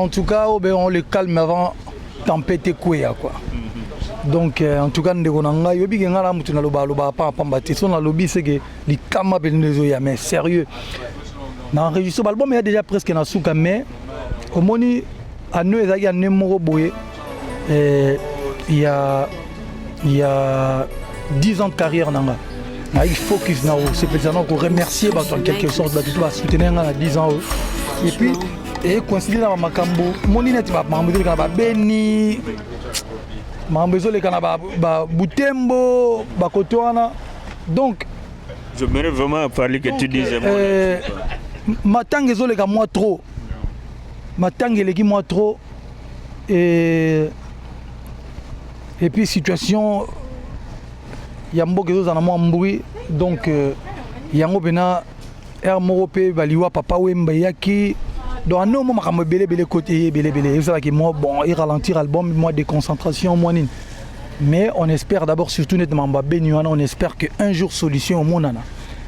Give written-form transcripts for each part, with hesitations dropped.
en tout cas, on le calme avant tempête et quoi. Donc, en tout cas, nous avons dit que nous avons dit que nous avons dit que nous avons mais sérieux. Dans l'enregistrement, l'album est déjà presque dans le mais au moins, à nous, il y a un numéro il y a 10 ans de carrière. Il faut que c'est précisément pour remercier en quelque sorte de soutenir 10 ans. Et puis, coïncider dans ma cambo, mon inette va béni. Donc, j'aimerais vraiment parler que tu disais ma tangue est moi trop. Ma tangue est moi trop. Et puis, situation, il y a beaucoup de choses en bruit. Donc, il y a un peu de papa Wembayaki. Donc, nous, je suis belé côté, belé. C'est ça qui moi, bon, il ralentit l'album, moi, déconcentration, moi, mais on espère d'abord, surtout nettement, on espère qu'un jour, solution au monde.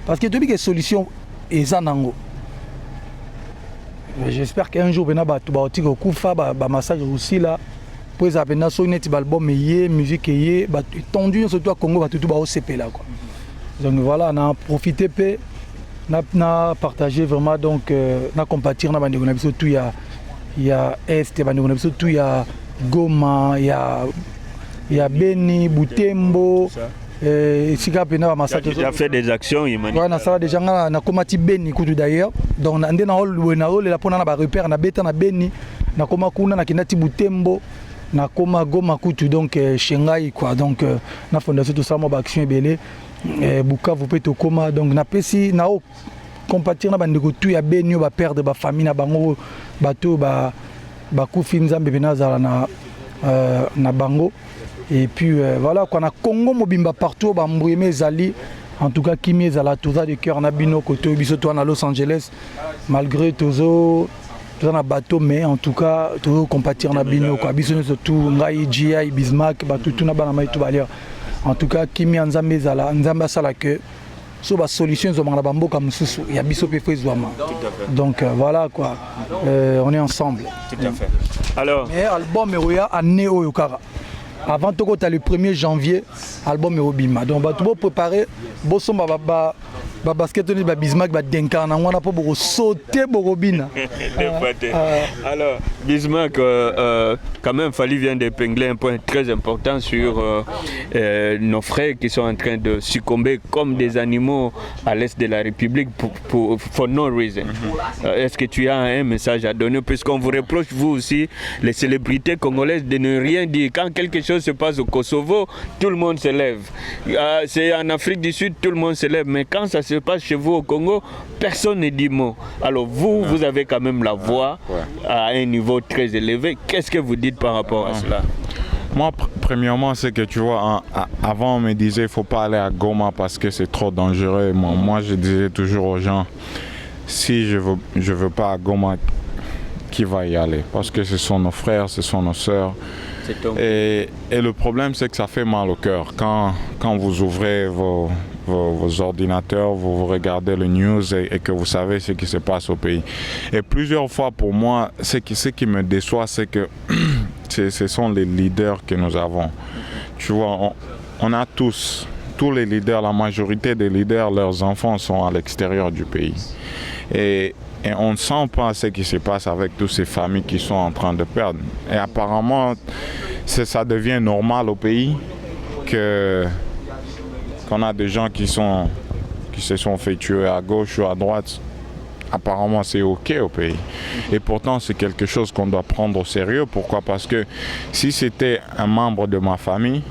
Parce que depuis que solution est zanango. J'espère qu'un jour, il y a un massage aussi là. Pour les appeler, il y a un album, musique, tendu, surtout à Congo, tout au CP là. Donc voilà, on a profité. On a partagé vraiment, donc on a compatir, on a tout, il y a Est, il y a Goma, il y a Beni, Butembo, Sika Pena, Massacre. Tu as fait des actions, Imani. Oui, on a déjà combattu Beni d'ailleurs. Donc on a un rôle, la pona na repère, na beta na Beni, na koma kuna na kinati Butembo, na koma Goma kutu donc Shanghai quoi. Donc na fondation tout ça moi action belé. Bukavu peut to koma donc na pesi na compatir na bandeko tout ya Beni ba perdre ba famille na bango bato ba kufi nzambe benazala na bango. Et puis voilà, quand on a Congo mobimba partout, Mbouémé Zali, en tout cas Kimi Zala, tout ça de cœur, Nabino, côté Bisoto à Los Angeles, malgré tout ça na bateau, mais en tout cas, tout compatir Nabino, quoi, Bisoto, tout, Ngai, GI, Bismarck, tout na banama et tout valer. En tout cas, Kimi Nzambe Zala, Nzamba Sala que, sur la solution, Zomana comme Soussou, il y a Bisoto et Zouama. Donc voilà quoi, on est ensemble. Tout à fait. Alors, mais album Eroya à Néo Yokara. Avant tout, le 1er janvier, l'album est au Bima. Donc, on va préparer le basket, le Bismarck, le Denka, on a pas beaucoup sauter pour Bina. Alors, Bismarck, quand même, Fali vient d'épingler un point très important sur nos frères qui sont en train de succomber comme des animaux à l'est de la République for no reason. Est-ce que tu as un message à donner, puisqu'on vous reproche, vous aussi, les célébrités congolaises, de ne rien dire. Quand quelque chose se passe au Kosovo, tout le monde se lève. C'est en Afrique du Sud, tout le monde se lève. Mais quand ça se passe chez vous au Congo, personne ne dit mot. Alors vous avez quand même la voix à un niveau très élevé. Qu'est-ce que vous dites par rapport à cela? Moi, premièrement, c'est que tu vois, avant on me disait qu'il ne faut pas aller à Goma parce que c'est trop dangereux. Moi, je disais toujours aux gens, si je veux pas à Goma, qui va y aller? Parce que ce sont nos frères, ce sont nos sœurs. Et le problème, c'est que ça fait mal au cœur. Quand vous ouvrez vos ordinateurs, vous regardez le news et que vous savez ce qui se passe au pays. Et plusieurs fois, pour moi, ce qui me déçoit, c'est que ce sont les leaders que nous avons. Tu vois, on a tous les leaders, la majorité des leaders, leurs enfants sont à l'extérieur du pays. Et on ne sent pas ce qui se passe avec toutes ces familles qui sont en train de perdre. Et apparemment, ça devient normal au pays qu'on a des gens qui se sont fait tuer à gauche ou à droite. Apparemment, c'est OK au pays. Et pourtant, c'est quelque chose qu'on doit prendre au sérieux. Pourquoi? Parce que si c'était un membre de ma famille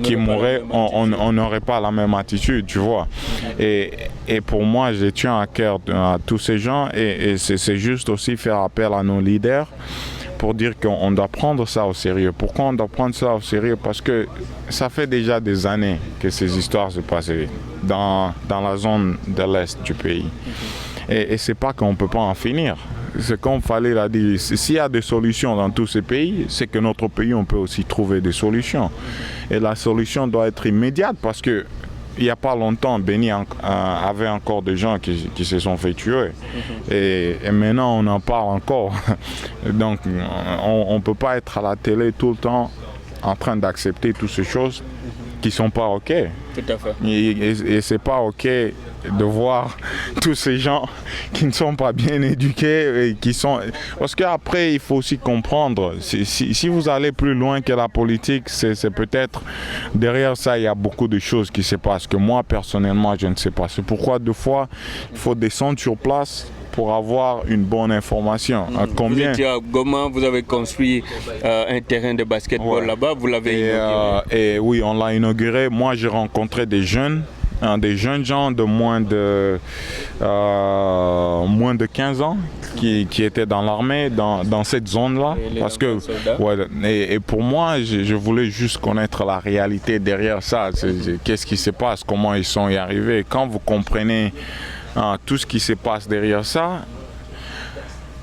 qui mourrait, on n'aurait pas la même attitude, tu vois. Et pour moi, je tiens à cœur à tous ces gens et c'est juste aussi faire appel à nos leaders pour dire qu'on doit prendre ça au sérieux. Pourquoi on doit prendre ça au sérieux? Parce que ça fait déjà des années que ces histoires se passent dans la zone de l'Est du pays. Et c'est pas qu'on ne peut pas en finir. C'est comme Fallait l'a dit, s'il y a des solutions dans tous ces pays, c'est que notre pays, on peut aussi trouver des solutions. Et la solution doit être immédiate parce que il n'y a pas longtemps, Beni avait encore des gens qui se sont fait tuer. Et maintenant, on en parle encore. Donc, on ne peut pas être à la télé tout le temps en train d'accepter toutes ces choses qui ne sont pas OK. Tout à fait. Et ce n'est pas OK de voir tous ces gens qui ne sont pas bien éduqués et qui sont... Parce qu'après, il faut aussi comprendre, si vous allez plus loin que la politique, c'est peut-être derrière ça, il y a beaucoup de choses qui se passent que moi, personnellement, je ne sais pas. C'est pourquoi, deux fois, il faut descendre sur place pour avoir une bonne information. Combien... Vous étiez à Goma, vous avez construit un terrain de basketball là-bas, vous l'avez inauguré. Et oui, on l'a inauguré. Moi, j'ai rencontré des jeunes gens de moins de 15 ans qui étaient dans l'armée, dans cette zone-là. Parce que, et pour moi, je voulais juste connaître la réalité derrière ça. Qu'est-ce qui se passe, comment ils sont y arrivés. Quand vous comprenez tout ce qui se passe derrière ça,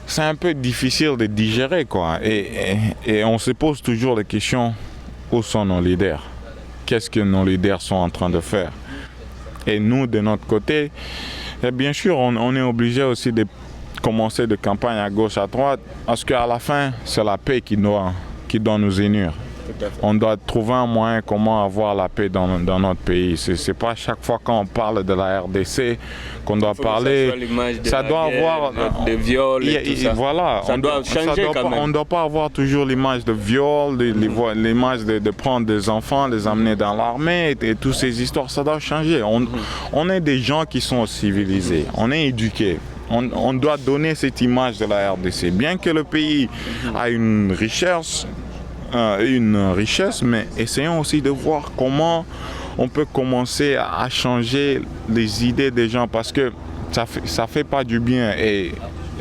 c'est un peu difficile de digérer, quoi. Et on se pose toujours la question, où sont nos leaders? Qu'est-ce que nos leaders sont en train de faire? Et nous, de notre côté, bien sûr, on est obligé aussi de commencer des campagnes à gauche, à droite, parce qu'à la fin, c'est la paix qui doit nous unir. On doit trouver un moyen comment avoir la paix dans notre pays. C'est pas chaque fois qu'on parle de la RDC qu'on doit parler. Ça doit avoir de viol et tout ça. Voilà. Ça doit changer quand même. On ne doit pas avoir toujours l'image de viol, l'image de prendre des enfants, les amener dans l'armée et toutes ces histoires. Ça doit changer. On est des gens qui sont civilisés. On est éduqués. On doit donner cette image de la RDC. Bien que le pays a une richesse, mais essayons aussi de voir comment on peut commencer à changer les idées des gens, parce que ça fait pas du bien. Et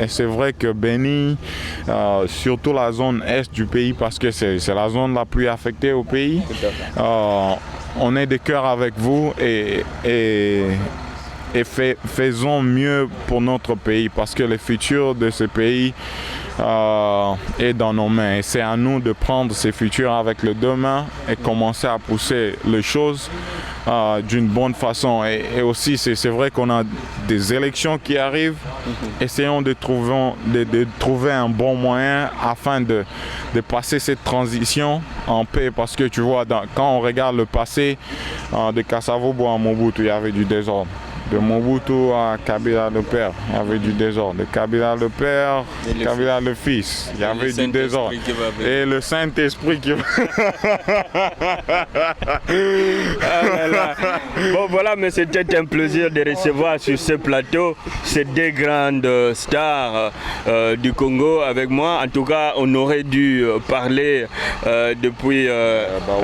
c'est vrai que Beni, surtout la zone est du pays, parce que c'est la zone la plus affectée au pays, on est de cœur avec vous et faisons mieux pour notre pays, parce que le futur de ce pays est dans nos mains. Et c'est à nous de prendre ce futur avec les deux mains et commencer à pousser les choses d'une bonne façon. Et aussi, c'est vrai qu'on a des élections qui arrivent. Essayons de trouver un bon moyen afin de passer cette transition en paix. Parce que tu vois, quand on regarde le passé de Kasavubu à Mobutu, il y avait du désordre. De Mobutu à Kabila le père, il y avait du désordre. De Kabila le père, Kabila le fils, il y avait du désordre. Et le Saint-Esprit qui va... Bon voilà, mais c'était un plaisir de recevoir sur ce plateau ces deux grandes stars du Congo avec moi. En tout cas, on aurait dû parler depuis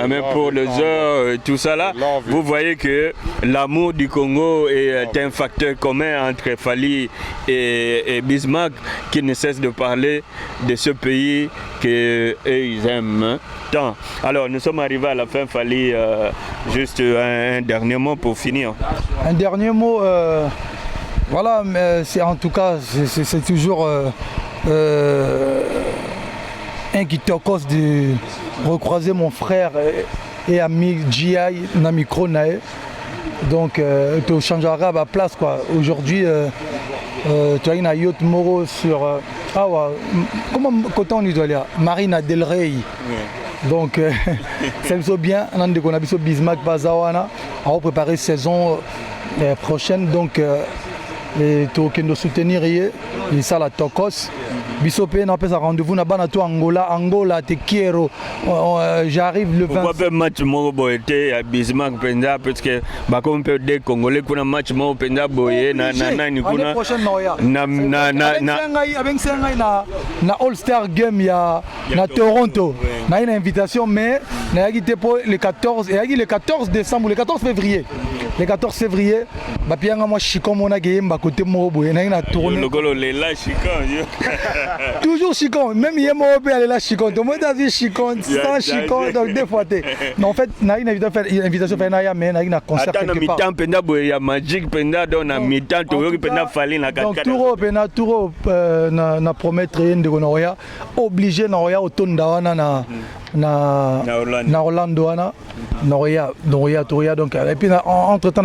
même pour les heures et tout ça là. Vous voyez que l'amour du Congo est un facteur commun entre Fally et Bismarck, qui ne cesse de parler de ce pays qu'ils aiment tant. Alors nous sommes arrivés à la fin, Fally, juste un dernier mot pour finir. Un dernier mot, voilà, mais en tout cas c'est toujours un qui te cause de recroiser mon frère et ami G.I. Namikro Nae. Donc tu changeras ma place, quoi. Aujourd'hui tu as une yacht Moro sur comment quand on y doit aller Marina Del Rey. Donc c'est bien, on a dit Bismarck Bazawana, on va préparer saison prochaine, donc tu nous soutenir et ça la Tokos. Bisopé n'a pas rendez-vous na bana to Angola te quiero. J'arrive le 20. Pourquoi pas match mo boyete à Bismarck Penda, parce que ba comme peut des Congolais kuna match mo Penda boye na ni kuna na All Star Game ya na Toronto. Na une invitation, mais na yagite pour le 14 et le 14 décembre, le 14 février. Le 14 février, ba pianga moi chikon mona game ba côté mo boye na tourner. Le golo le la chikon. Toujours chicon, même hier moi elle est là chicon. Tout le monde a vu chicon, sans chicon, donc deux fois. Mais en fait, na une invitation fait na ya mais na une concert quelque part. Mi-temps Penda boye ya Magic Penda donc na mi-temps to Penda Fally na 4. Donc Touro na promettre de Noya obligé na Noya autonda wana na na Orlando wana donc et puis entre temps